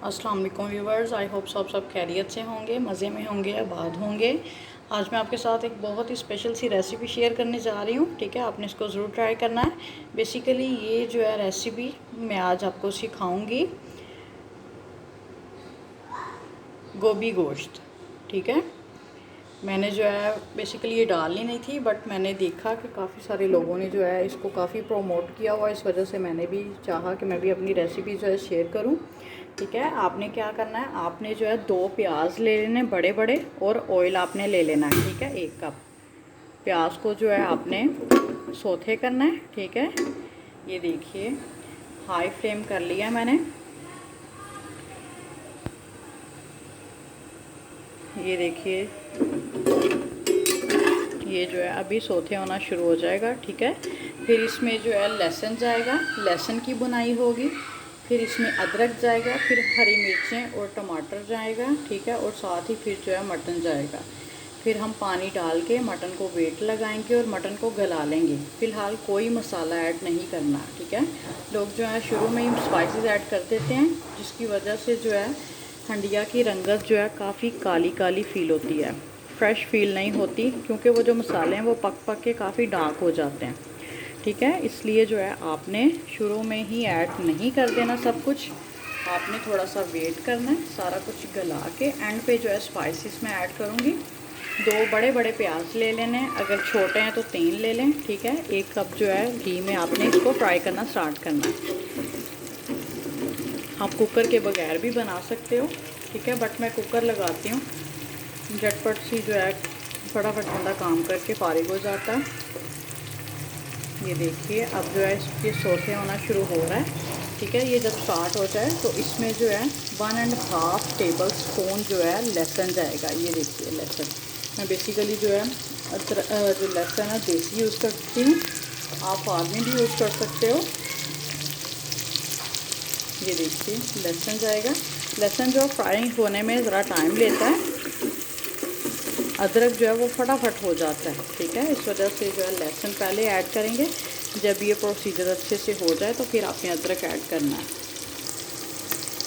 अस्सलाम वालेकुम viewers, I hope सब खैरियत से होंगे, मज़े में होंगे, आबाद होंगे। आज मैं आपके साथ एक बहुत ही स्पेशल सी रेसिपी शेयर करने जा रही हूँ। ठीक है, आपने इसको ज़रूर ट्राई करना है। बेसिकली ये जो है रेसिपी मैं आज आपको सिखाऊंगी गोभी गोश्त। ठीक है, मैंने जो है बेसिकली ये डालनी नहीं थी, बट मैंने देखा कि काफ़ी सारे लोगों ने जो है इसको काफ़ी प्रमोट किया हुआ, इस वजह से मैंने भी चाहा कि मैं भी अपनी रेसिपी जो है शेयर करूं। ठीक है, आपने क्या करना है, आपने जो है 2 प्याज ले लेने बड़े बड़े, और ऑयल आपने ले लेना है। ठीक है, 1 कप प्याज को जो है आपने सौथे करना है। ठीक है, ये देखिए हाई फ्लेम कर लिया मैंने। ये देखिए ये जो है अभी सौथे होना शुरू हो जाएगा। ठीक है, फिर इसमें जो है लहसुन जाएगा, लहसुन की बुनाई होगी। फिर इसमें अदरक जाएगा, फिर हरी मिर्चें और टमाटर जाएगा। ठीक है, और साथ ही फिर जो है मटन जाएगा। फिर हम पानी डाल के मटन को वेट लगाएंगे और मटन को गला लेंगे। फ़िलहाल कोई मसाला ऐड नहीं करना। ठीक है, लोग जो है शुरू में ही स्पाइसेस ऐड कर देते हैं, जिसकी वजह से जो है हंडिया की रंगत जो है काफ़ी काली काली फील होती है, फ्रेश फील नहीं होती, क्योंकि वो जो मसाले हैं वो पक पक के काफ़ी डार्क हो जाते हैं। ठीक है, इसलिए जो है आपने शुरू में ही ऐड नहीं कर देना सब कुछ, आपने थोड़ा सा वेट करना है। सारा कुछ गला के एंड पे जो है स्पाइसेस मैं ऐड करूँगी। 2 बड़े बड़े प्याज ले लेने हैं, अगर छोटे हैं तो 3 ले लें। ठीक है, 1 कप जो है घी में आपने इसको फ्राई करना स्टार्ट करना है। आप कुकर के बगैर भी बना सकते हो। ठीक है, बट मैं कुकर लगाती हूँ, झटपट सी जो है फटाफट बंदा काम करके फारिग हो जाता है। ये देखिए अब जो है इसके सौथे होना शुरू हो रहा है। ठीक है, ये जब स्टार्ट हो जाए तो इसमें जो है 1.5 टेबल स्पून जो है लहसुन जाएगा। ये देखिए लहसुन, मैं बेसिकली जो है जो लहसुन है देसी यूज़ करती हूँ, आप फार्मी भी यूज़ कर सकते हो। ये देखिए लहसुन जाएगा। लहसुन जो फ्राई होने में ज़रा टाइम लेता है, अदरक जो है वो फटाफट हो जाता है। ठीक है, इस वजह से जो है लहसुन पहले ऐड करेंगे। जब ये प्रोसीजर अच्छे से हो जाए तो फिर आपने अदरक ऐड करना है।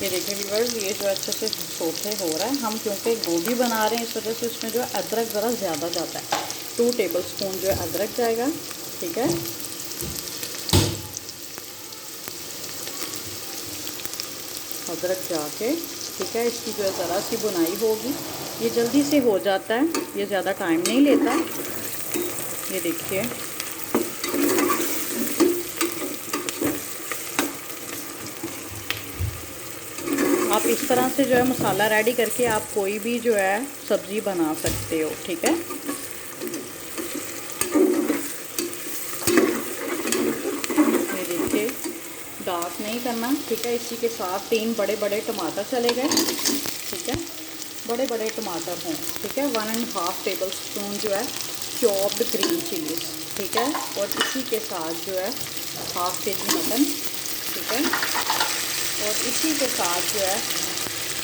ये देखिए व्यूअर्स, ये जो अच्छे से सौथे हो रहा है, हम क्योंकि गोभी बना रहे हैं इस वजह से उसमें जो है अदरक ज़रा ज़्यादा जाता है। 2 टेबल स्पून जो है अदरक जाएगा। ठीक है, अदरक जाके ठीक है, इसकी जो है ज़रा सी बुनाई होगी। ये जल्दी से हो जाता है, ये ज़्यादा टाइम नहीं लेता। ये देखिए आप इस तरह से जो है मसाला रेडी करके आप कोई भी जो है सब्ज़ी बना सकते हो। ठीक है, ये देखिए डार्क नहीं करना। ठीक है, इसी के साथ 3 बड़े बड़े टमाटर चले गए। ठीक है, बड़े बड़े टमाटर हों। ठीक है, 1.5 टेबल स्पून जो है चॉप्ड ग्रीन चिलीज। ठीक है, और इसी के साथ जो है 1/2 kg मटन। ठीक है, और इसी के साथ जो है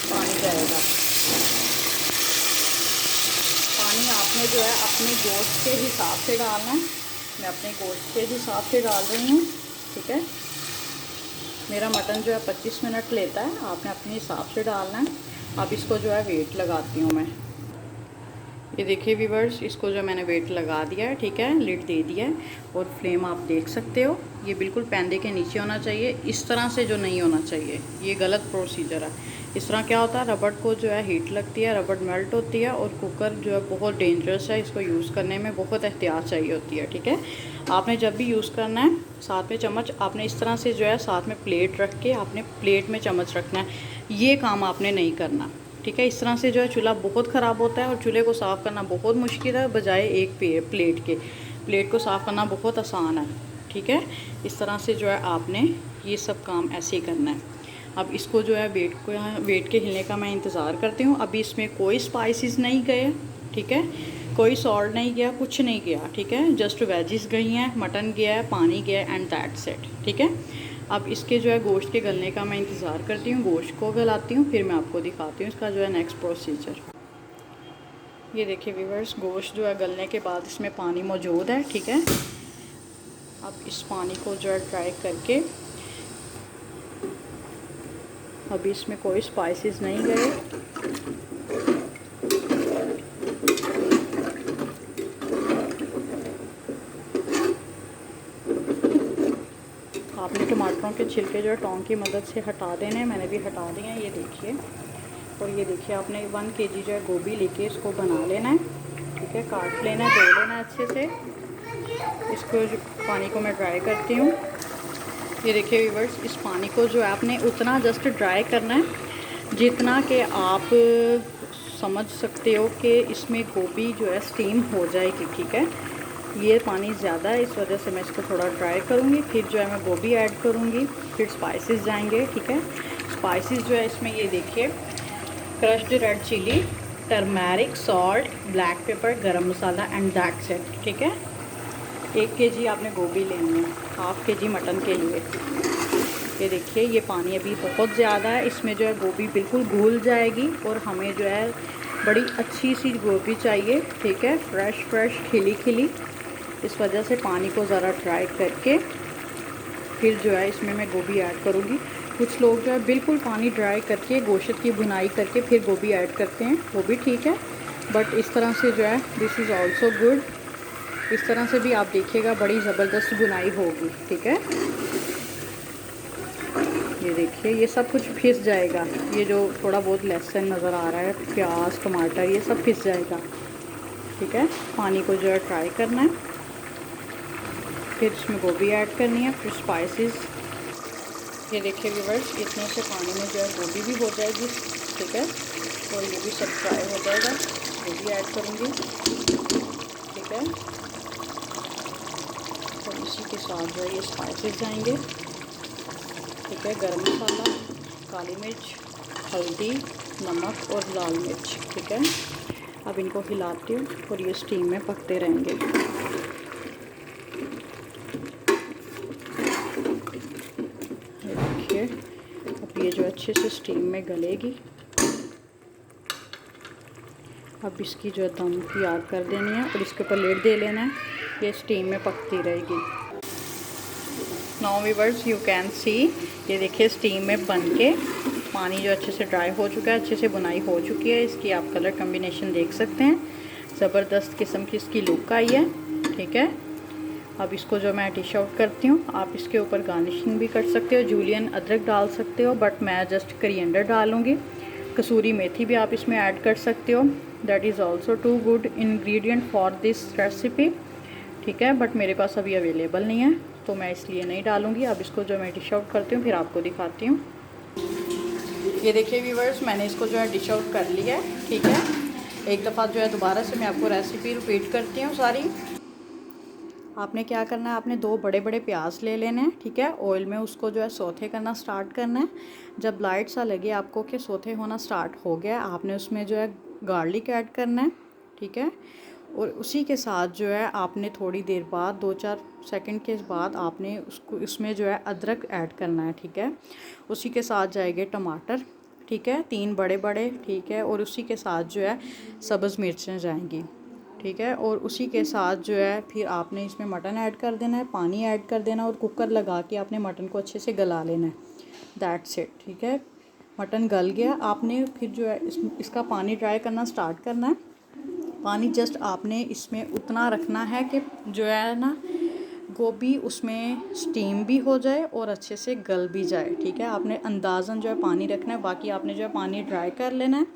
पानी जाएगा। पानी आपने जो है अपने गोश्त के हिसाब से डालना है, मैं अपने गोश्त के हिसाब से डाल रही हूँ। ठीक है, मेरा मटन जो है 25 मिनट लेता है, आपने अपने हिसाब से डालना है। अब इसको जो है वेट लगाती हूँ मैं। ये देखिए व्यूअर्स, इसको जो मैंने वेट लगा दिया है। ठीक है, लिड दे दिया है, और फ्लेम आप देख सकते हो ये बिल्कुल पैंदे के नीचे होना चाहिए, इस तरह से जो नहीं होना चाहिए, ये गलत प्रोसीजर है। इस तरह क्या होता है, रबड़ को जो है हीट लगती है, रबड़ मेल्ट होती है, और कुकर जो है बहुत डेंजरस है, इसको यूज़ करने में बहुत एहतियात चाहिए होती है। ठीक है, आपने जब भी यूज़ करना है साथ में चम्मच आपने इस तरह से जो है साथ में प्लेट रख के आपने प्लेट में चम्मच रखना है, ये काम आपने नहीं करना। ठीक है, इस तरह से जो है चूल्हा बहुत ख़राब होता है, और चूल्हे को साफ़ करना बहुत मुश्किल है, बजाय एक प्लेट के। प्लेट को साफ़ करना बहुत आसान है। ठीक है, इस तरह से जो है आपने ये सब काम ऐसे ही करना है। अब इसको जो है वेट के हिलने का मैं इंतज़ार करती हूँ। अभी इसमें कोई स्पाइसेस नहीं गए। ठीक है, कोई सॉल्ट नहीं गया, कुछ नहीं गया। ठीक है, जस्ट वेजिस गई हैं, मटन गया है, पानी गया है, एंड दैट्स इट। ठीक है, अब इसके जो है गोश्त के गलने का मैं इंतज़ार करती हूँ, गोश्त को गलाती हूँ, फिर मैं आपको दिखाती हूँ इसका जो है नेक्स्ट प्रोसीजर। ये देखिए व्यूअर्स, गोश्त जो है गलने के बाद इसमें पानी मौजूद है। ठीक है, अब इस पानी को जो है ड्राई करके अभी इसमें कोई स्पाइसेस नहीं गए। आपने टमाटरों के छिलके जो है टोंग की मदद से हटा देने हैं, मैंने भी हटा दिए हैं, ये देखिए। और ये देखिए आपने 1 kg जो है गोभी लेके इसको बना लेना है, ठीक है। काट लेना है, धो लेना है अच्छे से। इसको पानी को मैं ड्राई करती हूँ। ये देखिए व्यूअर्स, इस पानी को जो है आपने उतना जस्ट ड्राई करना है जितना कि आप समझ सकते हो कि इसमें गोभी जो है स्टीम हो जाएगी, ठीक है। ये पानी ज़्यादा है, इस वजह से मैं इसको थोड़ा ड्राई करूँगी। फिर जो है मैं गोभी ऐड करूँगी, फिर स्पाइसेस जाएंगे, ठीक है। स्पाइसेस जो है इसमें ये देखिए, crushed red chili, turmeric, salt, black pepper, garam masala and that's it, ठीक है। 1 kg आपने गोभी लेनी है, ½ kg मटन के लिए। ये देखिए ये पानी अभी बहुत ज़्यादा है, इसमें जो है गोभी बिल्कुल घुल जाएगी और हमें जो है बड़ी अच्छी सी गोभी चाहिए, ठीक है, फ्रेश खिली खिली। इस वजह से पानी को ज़रा ड्राई करके फिर जो है इसमें मैं गोभी ऐड करूँगी। कुछ लोग जो है बिल्कुल पानी ड्राई करके गोश्त की भुनाई करके फिर गोभी ऐड करते हैं, वो भी ठीक है, बट इस तरह से जो है दिस इज़ ऑल्सो गुड। इस तरह से भी आप देखिएगा बड़ी ज़बरदस्त भुनाई होगी, ठीक है। ये देखिए ये सब कुछ फिस जाएगा, ये जो थोड़ा बहुत लहसुन नज़र आ रहा है, प्याज, टमाटर, ये सब फिस जाएगा, ठीक है। पानी को जो है ट्राई करना है, फिर इसमें गोभी ऐड करनी है, फिर स्पाइसेस। ये देखिए व्यूअर्स, इतने से पानी में जो है गोभी भी हो जाएगी, ठीक है, और ये भी सब फ्राई हो जाएगा। गोभी ऐड करूँगी, ठीक है, और इसी के साथ जो है ये स्पाइसेस जाएंगे, ठीक है। गरम मसाला, काली मिर्च, हल्दी, नमक और लाल मिर्च, ठीक है। अब इनको हिलाती हूँ और ये स्टीम में पकते रहेंगे। देखिए अब ये जो अच्छे से स्टीम में गलेगी। अब इसकी जो दम तैयार कर देनी है और इसके ऊपर लिड दे लेना है, ये स्टीम में पकती रहेगी। Now viewers you can see, ये देखिए स्टीम में बन के पानी जो अच्छे से ड्राई हो चुका है, अच्छे से बुनाई हो चुकी है। इसकी आप कलर कम्बिनेशन देख सकते हैं, ज़बरदस्त किस्म की इसकी लुक आई है, ठीक है। अब इसको जो मैं डिश आउट करती हूँ, आप इसके ऊपर गार्निशिंग भी कर सकते हो, जूलियन अदरक डाल सकते हो, बट मैं जस्ट करिएंडर डालूँगी। कसूरी मेथी भी आप इसमें ऐड कर सकते हो, that is also too good ingredient for this recipe, ठीक है, बट मेरे पास अभी अवेलेबल नहीं है तो मैं इसलिए नहीं डालूँगी। अब इसको जो मैं डिश आउट करती हूँ फिर आपको दिखाती हूँ। ये देखिए व्यूअर्स, मैंने इसको जो है डिश आउट कर लिया है, ठीक है। एक दफ़ा जो है दोबारा से मैं आपको रेसिपी रिपीट करती हूँ सारी। आपने क्या करना है, आपने 2 बड़े बड़े प्याज ले लेने हैं, ठीक है। ऑयल में उसको जो है सौथे करना स्टार्ट करना है। जब लाइट सा लगे आपको कि सौथे होना स्टार्ट हो गया, आपने उसमें जो है गार्लिक ऐड करना है, ठीक है। और उसी के साथ जो है आपने थोड़ी देर बाद 2-4 सेकंड के बाद आपने उसको इसमें जो है अदरक ऐड करना है, ठीक है। उसी के साथ जाएंगे टमाटर, ठीक है, 3 बड़े बड़े, ठीक है। और उसी के साथ जो है सब्ज़ मिर्चें जाएंगी, ठीक है। और उसी के साथ जो है फिर आपने इसमें मटन ऐड कर देना है, पानी ऐड कर देना और कुकर लगा के आपने मटन को अच्छे से गला लेना है, दैट्स इट, ठीक है। मटन गल गया, आपने फिर जो है इसका पानी ड्राई करना स्टार्ट करना है। पानी जस्ट आपने इसमें उतना रखना है कि जो है ना गोभी उसमें स्टीम भी हो जाए और अच्छे से गल भी जाए, ठीक है। आपने अंदाज़न जो है पानी रखना है, बाकी आपने जो है पानी ड्राई कर लेना है।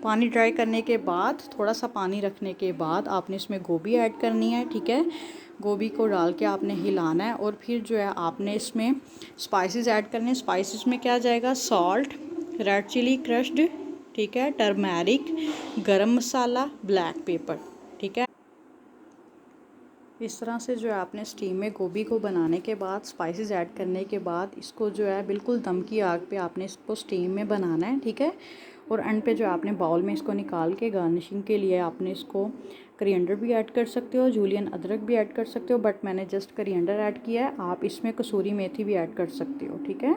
पानी ड्राई करने के बाद थोड़ा सा पानी रखने के बाद आपने इसमें गोभी ऐड करनी है, ठीक है। गोभी को डाल के आपने हिलाना है और फिर जो है आपने इसमें स्पाइसेस ऐड करने हैं। स्पाइसेस में क्या जाएगा, सॉल्ट, रेड चिली क्रश्ड, ठीक है, टर्मेरिक, गरम मसाला, ब्लैक पेपर, ठीक है। इस तरह से जो है आपने स्टीम में गोभी को बनाने के बाद स्पाइसेस ऐड करने के बाद इसको जो है बिल्कुल दम की आग पे आपने इसको स्टीम में बनाना है, ठीक है। और एंड पे जो आपने बाउल में इसको निकाल के गार्निशिंग के लिए आपने इसको करिएंडर भी ऐड कर सकते हो, जूलियन अदरक भी ऐड कर सकते हो, बट मैंने जस्ट करिएंडर ऐड किया है। आप इसमें कसूरी मेथी भी ऐड कर सकते हो, ठीक है।